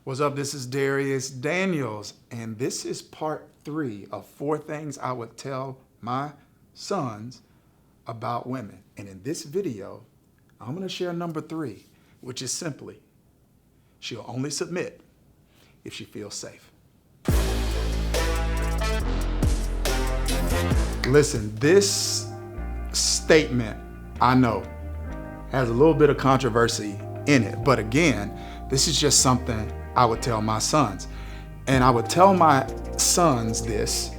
What's up? This is Dharius Daniels, and this is part 3 of 4 things I would tell my sons about women. And in this video, I'm going to share number 3, which is simply, she'll only submit if she feels safe. Listen, this statement, I know, has a little bit of controversy in it, but again, this is just something I would tell my sons. And I would tell my sons this,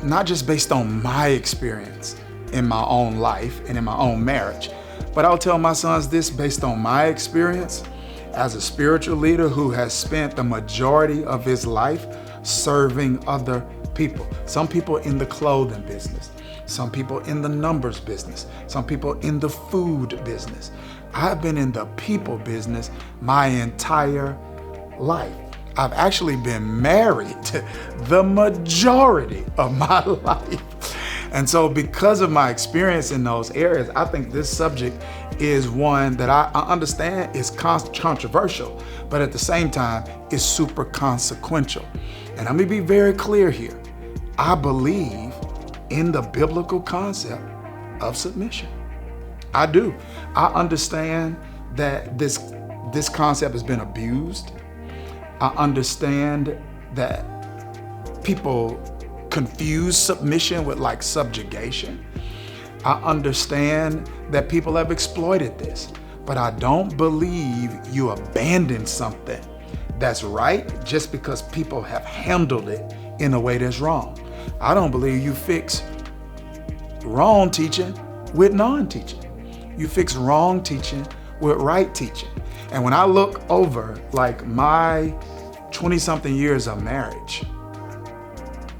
not just based on my experience in my own life and in my own marriage, but I'll tell my sons this based on my experience as a spiritual leader who has spent the majority of his life serving other people. Some people in the clothing business, some people in the numbers business, some people in the food business. I've been in the people business my entire life. I've actually been married the majority of my life. And so because of my experience in those areas, I think this subject is one that I understand is controversial, but at the same time, is super consequential. And I'm gonna be very clear here. I believe in the biblical concept of submission. I do. I understand that this concept has been abused. I understand that people confuse submission with like subjugation. I understand that people have exploited this, but I don't believe you abandon something that's right just because people have handled it in a way that's wrong. I don't believe you fix wrong teaching with non-teaching. You fix wrong teaching with right teaching. And when I look over like my 20-something years of marriage,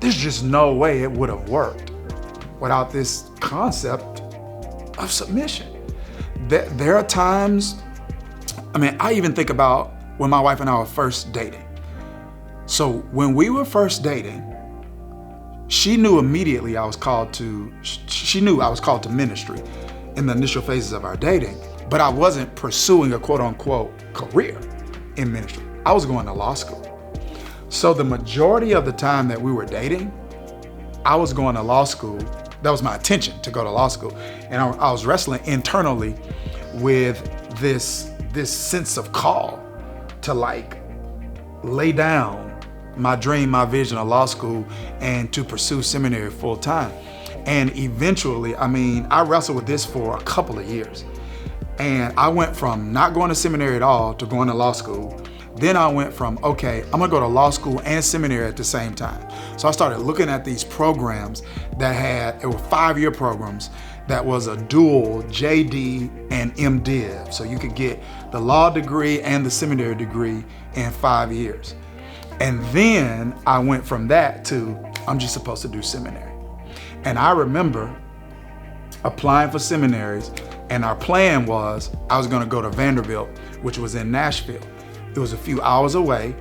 there's just no way it would have worked without this concept of submission. There are times, I even think about when my wife and I were first dating. So when we were first dating, she knew immediately she knew I was called to ministry in the initial phases of our dating, but I wasn't pursuing a quote unquote career in ministry. I was going to law school. So the majority of the time that we were dating, I was going to law school. That was my intention, to go to law school. And I was wrestling internally with this sense of call to like lay down my dream, my vision of law school and to pursue seminary full time. And eventually, I wrestled with this for a couple of years. And I went from not going to seminary at all to going to law school. Then I went from, okay, I'm gonna go to law school and seminary at the same time. So I started looking at these programs that it were 5-year programs that was a dual JD and MDiv. So you could get the law degree and the seminary degree in 5 years. And then I went from that to, I'm just supposed to do seminary. And I remember applying for seminaries, and our plan was I was gonna go to Vanderbilt, which was in Nashville. It was a few hours away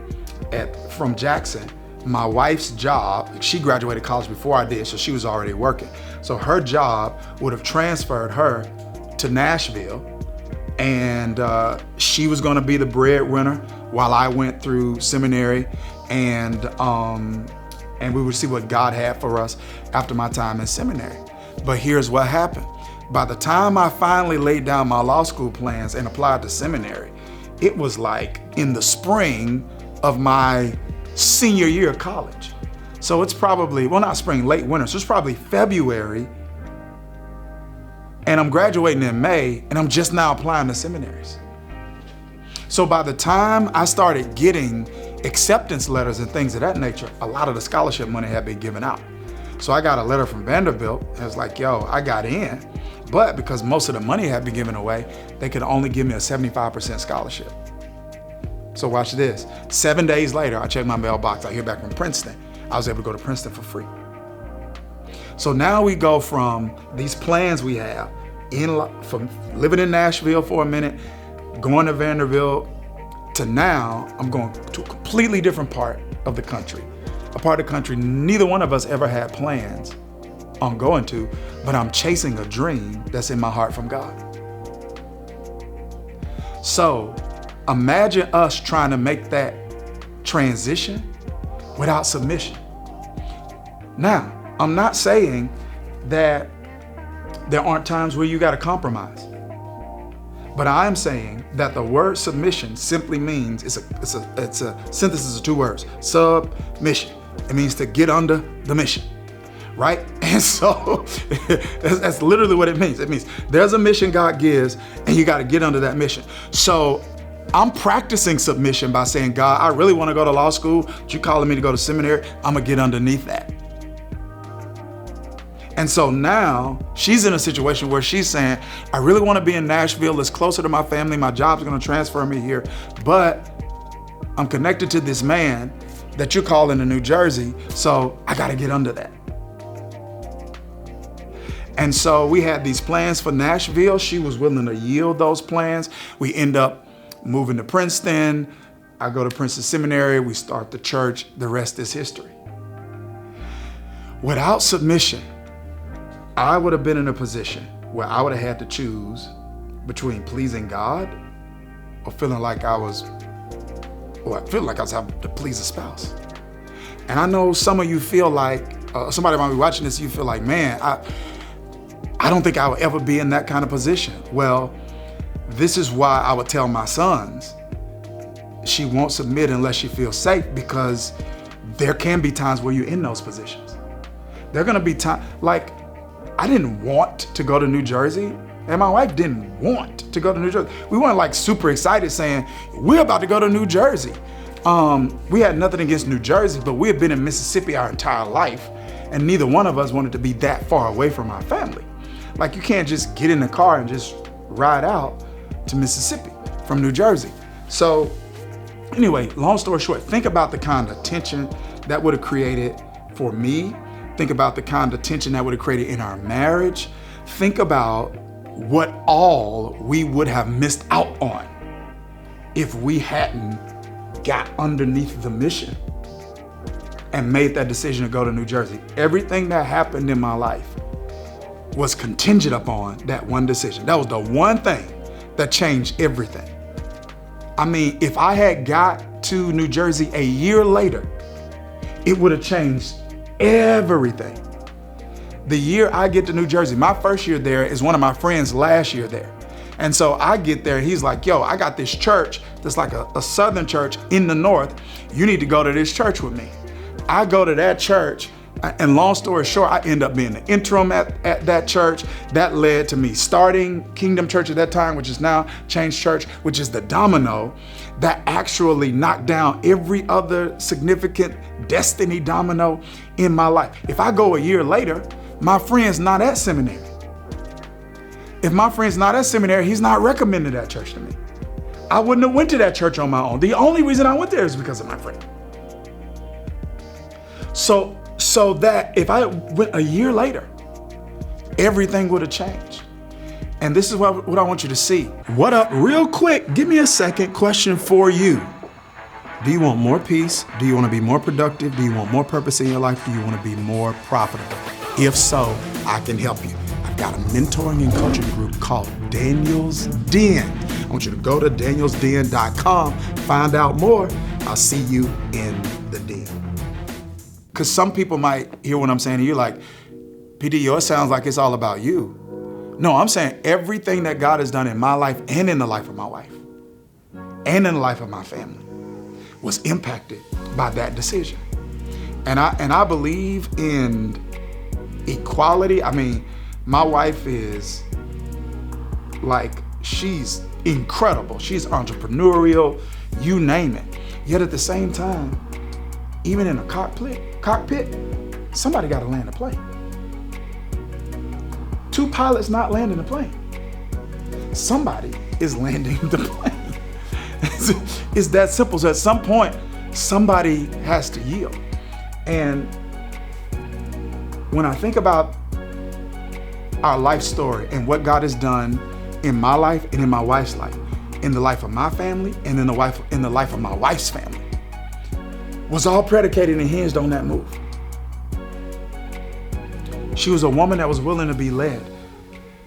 from Jackson. My wife's job, she graduated college before I did, so she was already working. So her job would have transferred her to Nashville, and she was gonna be the breadwinner while I went through seminary, and we would see what God had for us after my time in seminary. But here's what happened. By the time I finally laid down my law school plans and applied to seminary, it was like in the spring of my senior year of college. So it's probably, well, not spring, late winter. So it's probably February, and I'm graduating in May, and I'm just now applying to seminaries. So by the time I started getting acceptance letters and things of that nature, a lot of the scholarship money had been given out. So I got a letter from Vanderbilt, and it was like, yo, I got in, but because most of the money had been given away, they could only give me a 75% scholarship. So watch this. 7 days later, I checked my mailbox, I hear back from Princeton. I was able to go to Princeton for free. So now we go from these plans we have, from living in Nashville for a minute, going to Vanderbilt, to now I'm going to a completely different part of the country. A part of the country neither one of us ever had plans on going to, but I'm chasing a dream that's in my heart from God. So Imagine us trying to make that transition without submission. Now, I'm not saying that there aren't times where you got to compromise. But I am saying that the word submission simply means it's a synthesis of two words: submission. It means to get under the mission, right? And so that's literally what it means. It means there's a mission God gives, and you got to get under that mission. So I'm practicing submission by saying, God, I really want to go to law school, but you calling me to go to seminary. I'm gonna get underneath that. And so now she's in a situation where she's saying, I really want to be in Nashville. It's closer to my family. My job's going to transfer me here. But I'm connected to this man that you're calling to New Jersey. So I got to get under that. And so we had these plans for Nashville. She was willing to yield those plans. We end up moving to Princeton. I go to Princeton Seminary. We start the church. The rest is history. Without submission, I would have been in a position where I would have had to choose between pleasing God or feeling like I was having to please a spouse. And I know some of you feel like, somebody might be watching this, you feel like, man, I don't think I would ever be in that kind of position. Well, this is why I would tell my sons, she won't submit unless she feels safe, because there can be times where you're in those positions. There are gonna be times, like, I didn't want to go to New Jersey, and my wife didn't want to go to New Jersey. We weren't like super excited saying, we're about to go to New Jersey. We had nothing against New Jersey, but we had been in Mississippi our entire life, and neither one of us wanted to be that far away from our family. Like, you can't just get in the car and just ride out to Mississippi from New Jersey. So anyway, long story short, think about the kind of tension that would have created for me. Think about the kind of tension that would have created in our marriage. Think about what all we would have missed out on if we hadn't got underneath the mission and made that decision to go to New Jersey. Everything that happened in my life was contingent upon that one decision. That was the one thing that changed everything. I mean, if I had got to New Jersey a year later, it would have changed everything. The year I get to New Jersey, my first year there is one of my friends' last year there. And so I get there and he's like, yo, I got this church that's like a southern church in the north. You need to go to this church with me. I go to that church, and long story short, I end up being the interim at that church. That led to me starting Kingdom Church at that time, which is now Change Church, which is the domino that actually knocked down every other significant destiny domino in my life. If I go a year later, my friend's not at seminary. If my friend's not at seminary, he's not recommending that church to me. I wouldn't have went to that church on my own. The only reason I went there is because of my friend. So that if I went a year later, everything would have changed. And this is what I want you to see. What up, real quick, give me a second. Question for you. Do you want more peace? Do you want to be more productive? Do you want more purpose in your life? Do you want to be more profitable? If so, I can help you. I've got a mentoring and coaching group called Daniels Den. I want you to go to danielsden.com, find out more. I'll see you in the den. Because some people might hear what I'm saying, and you're like, PD, it sounds like it's all about you. No, I'm saying everything that God has done in my life and in the life of my wife and in the life of my family was impacted by that decision. And I believe in equality. I mean, my wife is like, she's incredible. She's entrepreneurial, you name it. Yet at the same time, even in a cockpit, somebody got to land the plane. Two pilots not landing the plane. Somebody is landing the plane. It's that simple. So at some point, somebody has to yield. And when I think about our life story and what God has done in my life and in my wife's life, in the life of my family and in the life of my wife's family, was all predicated and hinged on that move. She was a woman that was willing to be led.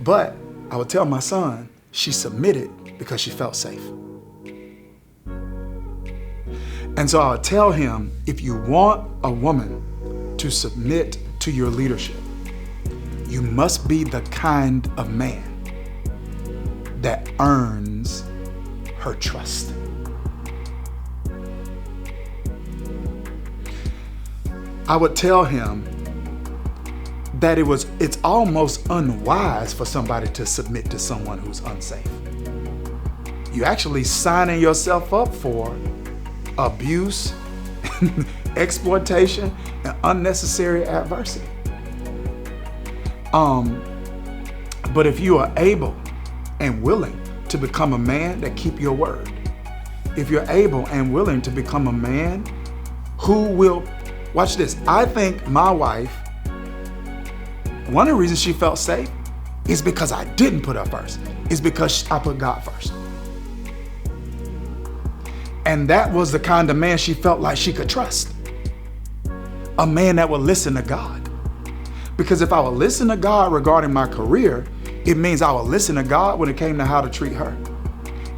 But I would tell my son, she submitted because she felt safe. And so I would tell him, if you want a woman to submit to your leadership, you must be the kind of man that earns her trust. I would tell him that it's almost unwise for somebody to submit to someone who's unsafe. You're actually signing yourself up for abuse, exploitation, and unnecessary adversity. But if you are able and willing to become a man that keep your word, if you're able and willing to become a man who will, watch this, I think my wife, one of the reasons she felt safe is because I didn't put her first. It's because I put God first. And that was the kind of man she felt like she could trust. A man that would listen to God. Because if I would listen to God regarding my career, it means I would listen to God when it came to how to treat her.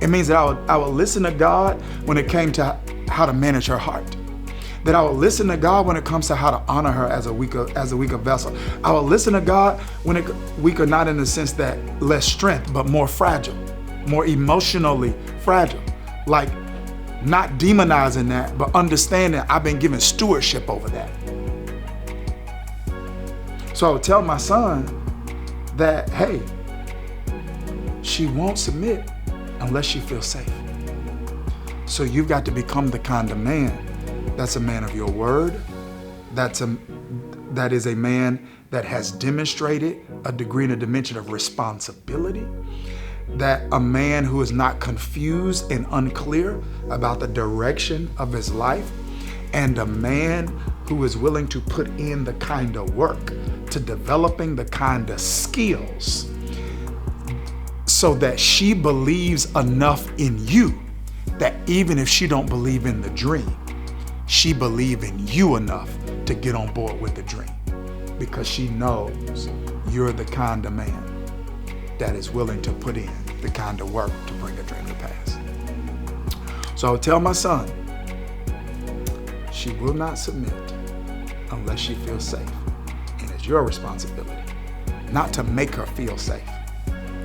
It means that I would listen to God when it came to how to manage her heart. That I would listen to God when it comes to how to honor her as a weaker vessel. I would listen to God when weaker, not in the sense that less strength, but more fragile, more emotionally fragile. Like not demonizing that, but understanding I've been given stewardship over that. So I would tell my son that, hey, she won't submit unless she feels safe. So you've got to become the kind of man that's a man of your word. That is a man that has demonstrated a degree and a dimension of responsibility. That a man who is not confused and unclear about the direction of his life. And a man who is willing to put in the kind of work to developing the kind of skills so that she believes enough in you that even if she don't believe in the dream, she believes in you enough to get on board with the dream because she knows you're the kind of man that is willing to put in the kind of work to bring a dream to pass. So I would tell my son, she will not submit unless she feels safe. And it's your responsibility not to make her feel safe,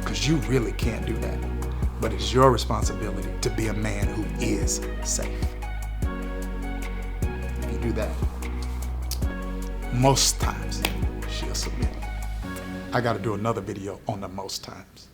because you really can't do that. But it's your responsibility to be a man who is safe. If you do that, most times she'll submit. I got to do another video on the most times.